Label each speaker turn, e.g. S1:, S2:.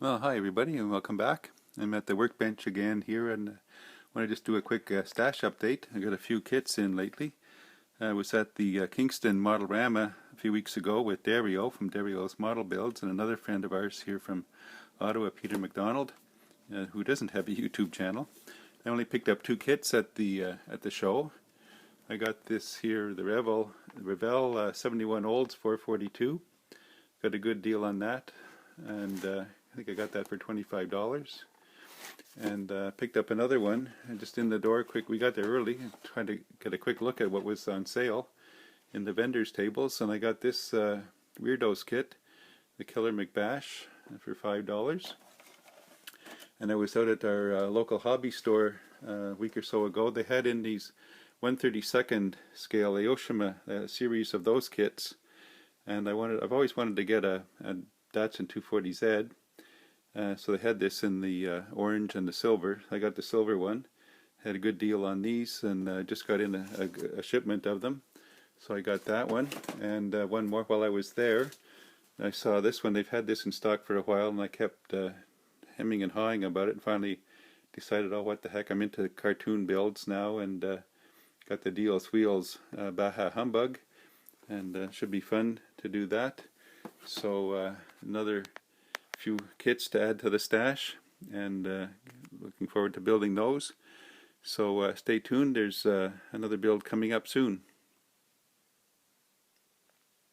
S1: Well, hi everybody and welcome back. I'm at the workbench again here and want to just do a quick stash update. I got a few kits in lately. I was at the Kingston Modelrama a few weeks ago with Dario from Dario's Model Builds and another friend of ours here from Ottawa, Peter McDonald, who doesn't have a YouTube channel. I only picked up two kits at the show. I got this here, the Revell 71 Olds 442. Got a good deal on that, and I think I got that for $25. And picked up another one, and just in the door quick. We got there early, trying to get a quick look at what was on sale in the vendors tables, and I got this Weirdos kit, the Killer McBash, for $5. And I was out at our local hobby store a week or so ago. They had in these 1/32 scale Aoshima series of those kits, and I've always wanted to get a Datsun 240Z. So they had this in the orange and the silver. I got the silver one. Had a good deal on these, and just got in a shipment of them. So I got that one, and one more while I was there. I saw this one. They've had this in stock for a while, and I kept hemming and hawing about it, and finally decided, oh, what the heck, I'm into cartoon builds now, and got the Dios Wheels Baja Humbug, and should be fun to do that. So another few kits to add to the stash, and looking forward to building those. So stay tuned, there's another build coming up soon.